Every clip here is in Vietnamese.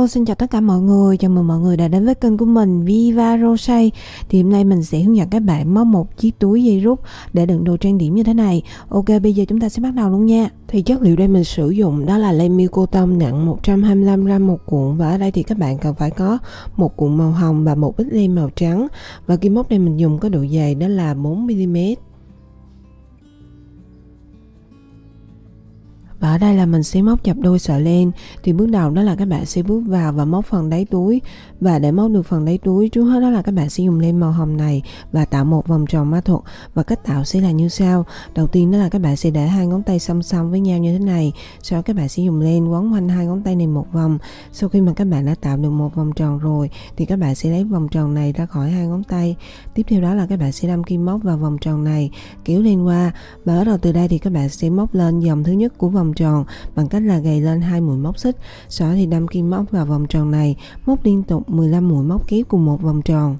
Hello, xin chào tất cả mọi người. Chào mừng mọi người đã đến với kênh của mình Viva Rosé. Thì hôm nay mình sẽ hướng dẫn các bạn móc một chiếc túi dây rút để đựng đồ trang điểm như thế này. Ok, bây giờ chúng ta sẽ bắt đầu luôn nha. Thì chất liệu đây mình sử dụng đó là len miêu cô tông nặng 125g một cuộn. Và ở đây thì các bạn cần phải có một cuộn màu hồng và một ít len màu trắng. Và kim móc đây mình dùng có độ dày đó là 4mm. Và ở đây là mình sẽ móc chập đôi sợi len. Thì bước đầu đó là các bạn sẽ bước vào và móc phần đáy túi. Và để móc được phần đáy túi, trước hết đó là các bạn sẽ dùng len màu hồng này và tạo một vòng tròn ma thuật. Và cách tạo sẽ là như sau. Đầu tiên đó là các bạn sẽ để hai ngón tay song song với nhau như thế này. Sau đó các bạn sẽ dùng len quấn quanh hai ngón tay này một vòng. Sau khi mà các bạn đã tạo được một vòng tròn rồi thì các bạn sẽ lấy vòng tròn này ra khỏi hai ngón tay. Tiếp theo đó là các bạn sẽ đâm kim móc vào vòng tròn này, kéo lên qua. Và bắt đầu từ đây thì các bạn sẽ móc lên dòng thứ nhất của vòng tròn bằng cách là gầy lên 2 mũi móc xích. Sau đó thì đâm kim móc vào vòng tròn này, móc liên tục 15 mũi móc kép cùng một vòng tròn.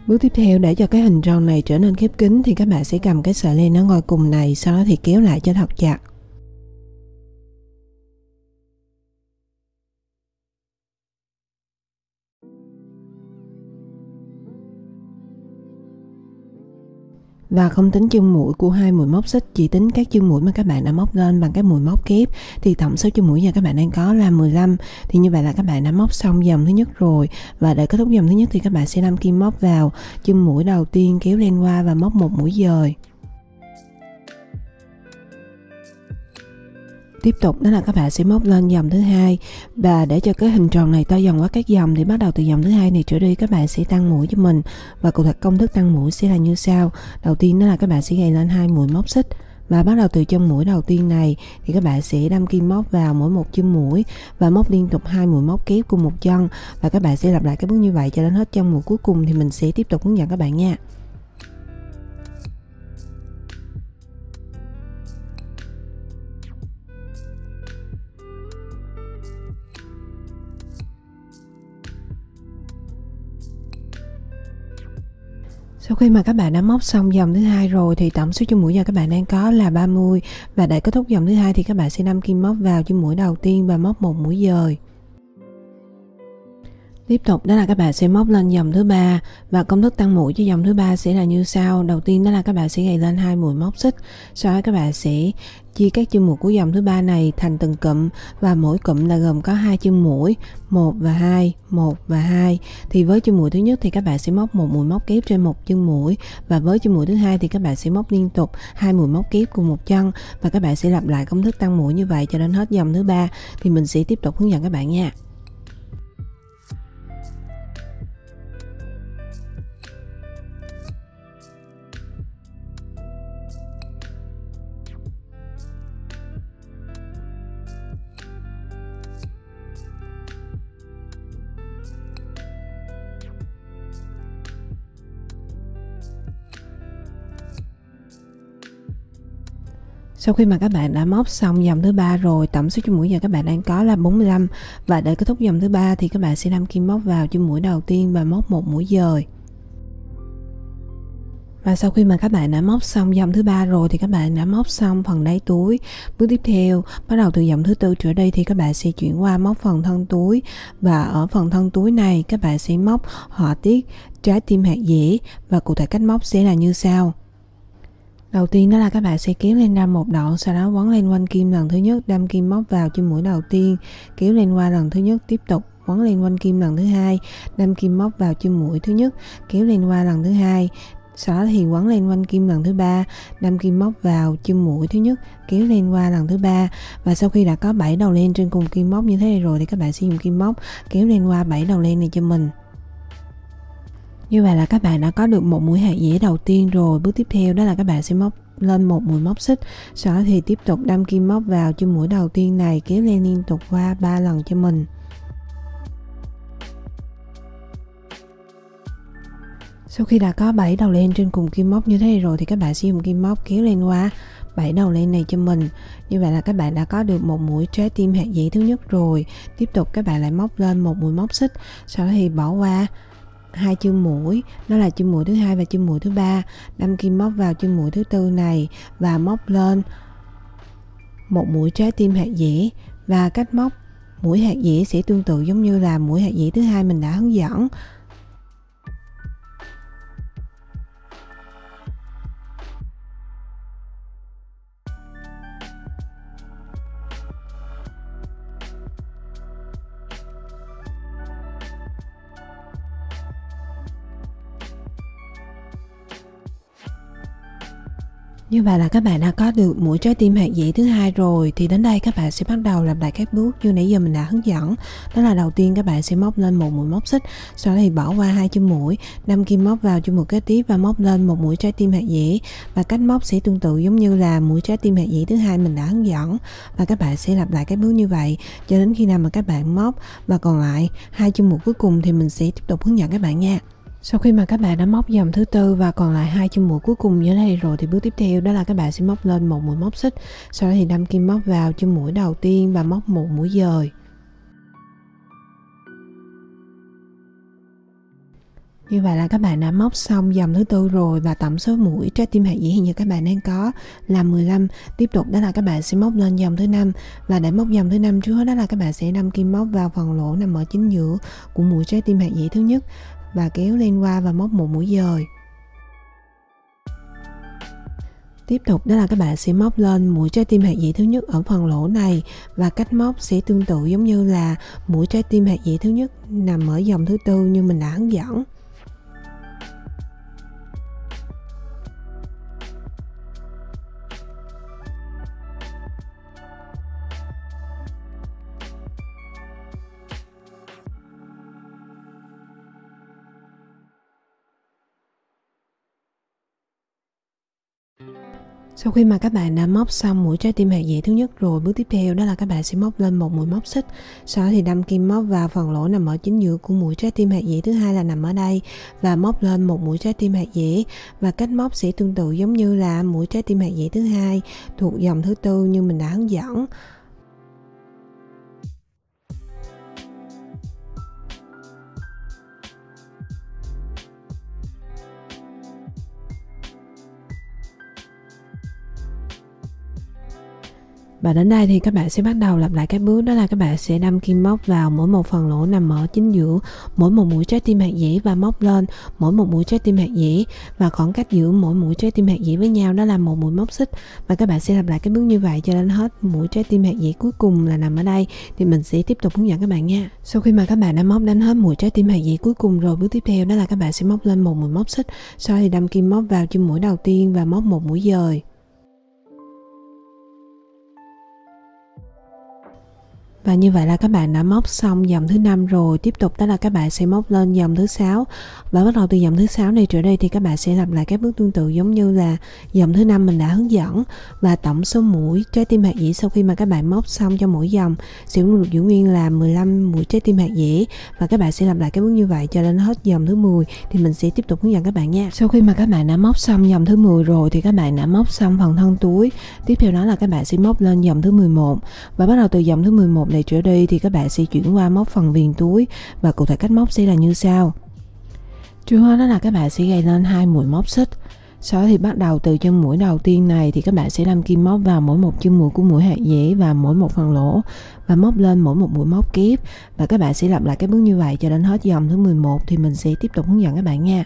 Bước tiếp theo, để cho cái hình tròn này trở nên khép kín thì các bạn sẽ cầm cái sợi len ở ngoài cùng này, sau đó thì kéo lại cho thật chặt. Và không tính chân mũi của hai mũi móc xích, chỉ tính các chân mũi mà các bạn đã móc lên bằng cái mũi móc kép. Thì tổng số chân mũi giờ các bạn đang có là 15. Thì như vậy là các bạn đã móc xong dòng thứ nhất rồi. Và để kết thúc dòng thứ nhất thì các bạn sẽ đâm kim móc vào chân mũi đầu tiên, kéo lên qua và móc một mũi dời. Tiếp tục đó là các bạn sẽ móc lên dòng thứ hai. Và để cho cái hình tròn này to dần qua các dòng thì bắt đầu từ dòng thứ hai này trở đi các bạn sẽ tăng mũi cho mình. Và cụ thể công thức tăng mũi sẽ là như sau. Đầu tiên đó là các bạn sẽ gầy lên 2 mũi móc xích. Và bắt đầu từ chân mũi đầu tiên này thì các bạn sẽ đâm kim móc vào mỗi một chân mũi và móc liên tục 2 mũi móc kép cùng một chân. Và các bạn sẽ lặp lại cái bước như vậy cho đến hết chân mũi cuối cùng thì mình sẽ tiếp tục hướng dẫn các bạn nha. Sau khi mà các bạn đã móc xong dòng thứ hai rồi thì tổng số chân mũi giờ các bạn đang có là 30. Và để kết thúc dòng thứ hai thì các bạn sẽ đâm kim móc vào chân mũi đầu tiên và móc một mũi dời. Tiếp tục đó là các bạn sẽ móc lên dòng thứ ba và công thức tăng mũi cho dòng thứ ba sẽ là như sau. Đầu tiên đó là các bạn sẽ gầy lên 2 mũi móc xích. Sau đó các bạn sẽ chia các chân mũi của dòng thứ ba này thành từng cụm và mỗi cụm là gồm có 2 chân mũi, 1 và 2, 1 và 2. Thì với chân mũi thứ nhất thì các bạn sẽ móc một mũi móc kép trên một chân mũi và với chân mũi thứ hai thì các bạn sẽ móc liên tục 2 mũi móc kép cùng một chân và các bạn sẽ lặp lại công thức tăng mũi như vậy cho đến hết dòng thứ ba thì mình sẽ tiếp tục hướng dẫn các bạn nha. Sau khi mà các bạn đã móc xong dòng thứ ba rồi, tổng số chân mũi giờ các bạn đang có là 45. Và để kết thúc dòng thứ ba thì các bạn sẽ đâm kim móc vào chân mũi đầu tiên và móc một mũi dời. Và sau khi mà các bạn đã móc xong dòng thứ ba rồi thì các bạn đã móc xong phần đáy túi. Bước tiếp theo, bắt đầu từ dòng thứ tư trở đi thì các bạn sẽ chuyển qua móc phần thân túi. Và ở phần thân túi này các bạn sẽ móc họa tiết trái tim hạt dẻ và cụ thể cách móc sẽ là như sau. Đầu tiên đó là các bạn sẽ kéo lên đâm một đoạn, sau đó quấn lên quanh kim lần thứ nhất, đâm kim móc vào chân mũi đầu tiên, kéo lên qua lần thứ nhất, tiếp tục quấn lên quanh kim lần thứ hai, đâm kim móc vào chân mũi thứ nhất, kéo lên qua lần thứ hai. Sau đó thì quấn lên quanh kim lần thứ ba, đâm kim móc vào chân mũi thứ nhất, kéo lên qua lần thứ ba. Và sau khi đã có 7 đầu len trên cùng kim móc như thế này rồi thì các bạn sẽ dùng kim móc kéo lên qua 7 đầu len này cho mình. Như vậy là các bạn đã có được một mũi hạt dẻ đầu tiên rồi. Bước tiếp theo đó là các bạn sẽ móc lên một mũi móc xích, sau đó thì tiếp tục đâm kim móc vào chân mũi đầu tiên này, kéo lên liên tục qua 3 lần cho mình. Sau khi đã có 7 đầu len trên cùng kim móc như thế này rồi thì các bạn sẽ dùng kim móc kéo lên qua 7 đầu len này cho mình. Như vậy là các bạn đã có được một mũi trái tim hạt dẻ thứ nhất rồi. Tiếp tục các bạn lại móc lên một mũi móc xích, sau đó thì bỏ qua hai chân mũi, đó là chân mũi thứ hai và chân mũi thứ ba, đâm kim móc vào chân mũi thứ tư này và móc lên một mũi trái tim hạt dẻ. Và cách móc mũi hạt dẻ sẽ tương tự giống như là mũi hạt dẻ thứ hai mình đã hướng dẫn. Như vậy là các bạn đã có được mũi trái tim hạt dẻ thứ hai rồi. Thì đến đây các bạn sẽ bắt đầu lặp lại các bước như nãy giờ mình đã hướng dẫn. Đó là đầu tiên các bạn sẽ móc lên một mũi móc xích, sau đó thì bỏ qua hai chân mũi, đâm kim móc vào chân mũi kế tiếp và móc lên một mũi trái tim hạt dẻ. Và cách móc sẽ tương tự giống như là mũi trái tim hạt dẻ thứ hai mình đã hướng dẫn. Và các bạn sẽ lặp lại các bước như vậy cho đến khi nào mà các bạn móc và còn lại hai chân mũi cuối cùng thì mình sẽ tiếp tục hướng dẫn các bạn nha. Sau khi mà các bạn đã móc dòng thứ tư và còn lại hai chân mũi cuối cùng như thế này rồi thì bước tiếp theo đó là các bạn sẽ móc lên một mũi móc xích, sau đó thì đâm kim móc vào chân mũi đầu tiên và móc một mũi dời. Như vậy là các bạn đã móc xong dòng thứ tư rồi và tổng số mũi trái tim hạt dẻ hiện như các bạn đang có là 15. Tiếp tục đó là các bạn sẽ móc lên dòng thứ năm, và để móc dòng thứ năm trước đó là các bạn sẽ đâm kim móc vào phần lỗ nằm ở chính giữa của mũi trái tim hạt dẻ thứ nhất và kéo lên qua và móc một mũi dời. Tiếp tục đó là các bạn sẽ móc lên mũi trái tim hạt dẻ thứ nhất ở phần lỗ này, và cách móc sẽ tương tự giống như là mũi trái tim hạt dẻ thứ nhất nằm ở dòng thứ tư như mình đã hướng dẫn. Sau khi mà các bạn đã móc xong mũi trái tim hạt dẻ thứ nhất rồi, bước tiếp theo đó là các bạn sẽ móc lên một mũi móc xích, sau đó thì đâm kim móc vào phần lỗ nằm ở chính giữa của mũi trái tim hạt dẻ thứ hai là nằm ở đây và móc lên một mũi trái tim hạt dẻ. Và cách móc sẽ tương tự giống như là mũi trái tim hạt dẻ thứ hai thuộc dòng thứ tư như mình đã hướng dẫn. Và đến đây thì các bạn sẽ bắt đầu lặp lại các bước, đó là các bạn sẽ đâm kim móc vào mỗi một phần lỗ nằm ở chính giữa mỗi một mũi trái tim hạt dẻ và móc lên mỗi một mũi trái tim hạt dẻ, và khoảng cách giữa mỗi mũi trái tim hạt dẻ với nhau đó là một mũi móc xích. Và các bạn sẽ lặp lại các bước như vậy cho đến hết mũi trái tim hạt dẻ cuối cùng là nằm ở đây thì mình sẽ tiếp tục hướng dẫn các bạn nha. Sau khi mà các bạn đã móc đến hết mũi trái tim hạt dẻ cuối cùng rồi, bước tiếp theo đó là các bạn sẽ móc lên một mũi móc xích, sau đó thì đâm kim móc vào chân mũi đầu tiên và móc một mũi dời. Và như vậy là các bạn đã móc xong dòng thứ 5 rồi. Tiếp tục đó là các bạn sẽ móc lên dòng thứ 6. Và bắt đầu từ dòng thứ 6 này trở đây thì các bạn sẽ lặp lại các bước tương tự giống như là dòng thứ 5 mình đã hướng dẫn. Và tổng số mũi trái tim hạt dẻ sau khi mà các bạn móc xong cho mỗi dòng sẽ luôn được giữ nguyên là 15 mũi trái tim hạt dẻ. Và các bạn sẽ lặp lại các bước như vậy cho đến hết dòng thứ 10 thì mình sẽ tiếp tục hướng dẫn các bạn nha. Sau khi mà các bạn đã móc xong dòng thứ 10 rồi thì các bạn đã móc xong phần thân túi. Tiếp theo đó là các bạn sẽ móc lên dòng thứ 11. Và bắt đầu từ dòng thứ 11 này trở đi thì các bạn sẽ chuyển qua móc phần viền túi, và cụ thể cách móc sẽ là như sau. Trước hết đó là các bạn sẽ gài lên 2 mũi móc xích, sau đó thì bắt đầu từ chân mũi đầu tiên này thì các bạn sẽ đâm kim móc vào mỗi một chân mũi của mũi hạt dẻ và mỗi một phần lỗ và móc lên mỗi một mũi móc kép, và các bạn sẽ lặp lại các bước như vậy cho đến hết dòng thứ 11 thì mình sẽ tiếp tục hướng dẫn các bạn nha.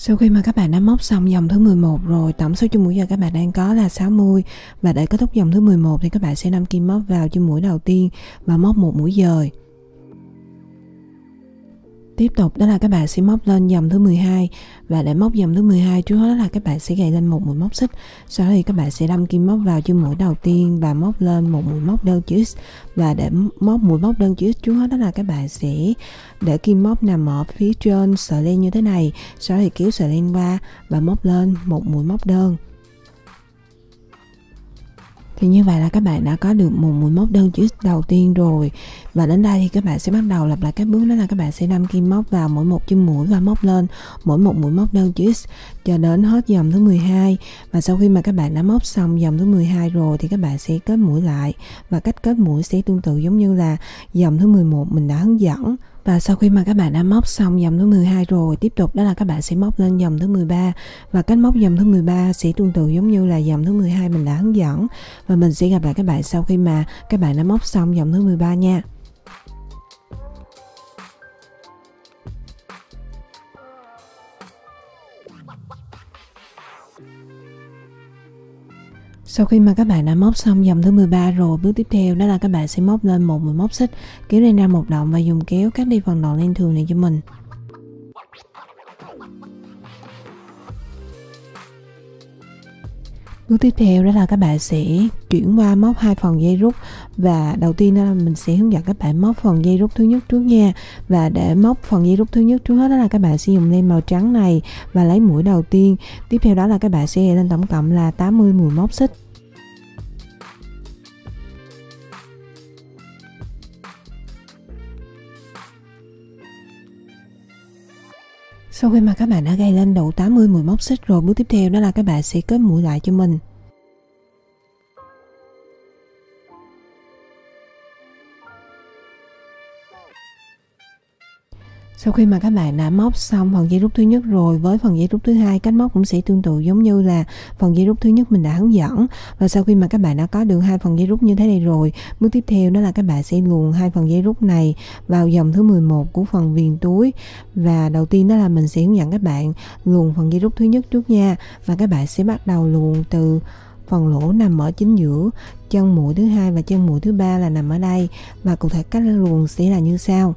Sau khi mà các bạn đã móc xong dòng thứ 11 rồi, tổng số chân mũi giờ các bạn đang có là 60. Và để kết thúc dòng thứ 11 thì các bạn sẽ đâm kim móc vào chân mũi đầu tiên và móc một mũi dời. Tiếp tục đó là các bạn sẽ móc lên dòng thứ 12. Và để móc dòng thứ 12 trước hết đó là các bạn sẽ gài lên một mũi móc xích. Sau đó thì các bạn sẽ đâm kim móc vào chân mũi đầu tiên và móc lên một mũi móc đơn chữ X. Và để móc mũi móc đơn chữ X trước hết đó là các bạn sẽ để kim móc nằm ở phía trên sợi len như thế này. Sau đó thì kéo sợi len qua và móc lên một mũi móc đơn. Thì như vậy là các bạn đã có được một mũi móc đơn chữ X đầu tiên rồi. Và đến đây thì các bạn sẽ bắt đầu lặp lại các bước, đó là các bạn sẽ đâm kim móc vào mỗi một chân mũi và móc lên mỗi một mũi móc đơn chữ X cho đến hết dòng thứ 12. Và sau khi mà các bạn đã móc xong dòng thứ 12 rồi thì các bạn sẽ kết mũi lại. Và cách kết mũi sẽ tương tự giống như là dòng thứ 11 mình đã hướng dẫn. Và sau khi mà các bạn đã móc xong dòng thứ 12 rồi, tiếp tục đó là các bạn sẽ móc lên dòng thứ 13. Và cách móc dòng thứ 13 sẽ tương tự giống như là dòng thứ 12 mình đã hướng dẫn. Và mình sẽ gặp lại các bạn sau khi mà các bạn đã móc xong dòng thứ 13 nha. Sau khi mà các bạn đã móc xong dòng thứ 13 rồi, bước tiếp theo đó là các bạn sẽ móc lên một mũi móc xích, kéo lên ra một động và dùng kéo cắt đi phần đoạn len thường này cho mình. Bước tiếp theo đó là các bạn sẽ chuyển qua móc hai phần dây rút. Và đầu tiên đó là mình sẽ hướng dẫn các bạn móc phần dây rút thứ nhất trước nha. Và để móc phần dây rút thứ nhất trước hết đó là các bạn sẽ dùng len màu trắng này và lấy mũi đầu tiên. Tiếp theo đó là các bạn sẽ lên tổng cộng là 80 mũi móc xích. Sau khi mà các bạn đã gài lên đủ 80 mũi móc xích rồi, bước tiếp theo đó là các bạn sẽ kết mũi lại cho mình. Sau khi mà các bạn đã móc xong phần dây rút thứ nhất rồi, với phần dây rút thứ hai cách móc cũng sẽ tương tự giống như là phần dây rút thứ nhất mình đã hướng dẫn. Và sau khi mà các bạn đã có được hai phần dây rút như thế này rồi, bước tiếp theo đó là các bạn sẽ luồn hai phần dây rút này vào dòng thứ 11 của phần viền túi. Và đầu tiên đó là mình sẽ hướng dẫn các bạn luồn phần dây rút thứ nhất trước nha. Và các bạn sẽ bắt đầu luồn từ phần lỗ nằm ở chính giữa chân mũi thứ hai và chân mũi thứ ba là nằm ở đây. Và cụ thể cách luồn sẽ là như sau.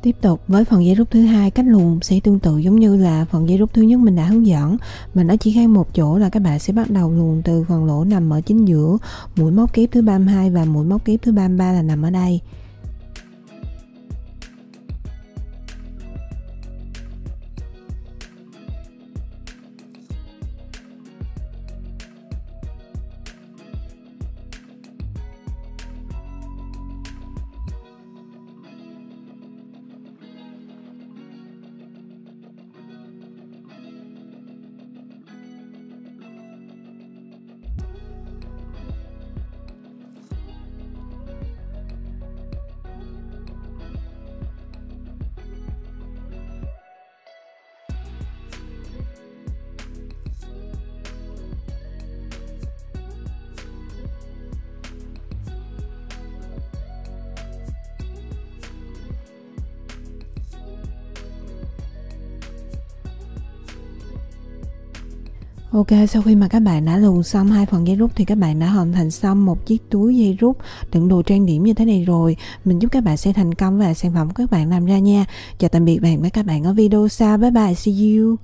Tiếp tục với phần dây rút thứ hai, cách luồn sẽ tương tự giống như là phần dây rút thứ nhất mình đã hướng dẫn. Mà nó chỉ khác một chỗ là các bạn sẽ bắt đầu luồn từ phần lỗ nằm ở chính giữa mũi móc kép thứ 32 và mũi móc kép thứ 33 là nằm ở đây. Ok, sau khi mà các bạn đã luồn xong 2 phần dây rút thì các bạn đã hoàn thành xong một chiếc túi dây rút đựng đồ trang điểm như thế này rồi. Mình chúc các bạn sẽ thành công và sản phẩm của các bạn làm ra nha. Chào tạm biệt bạn với các bạn ở video sau. Bye bye, see you.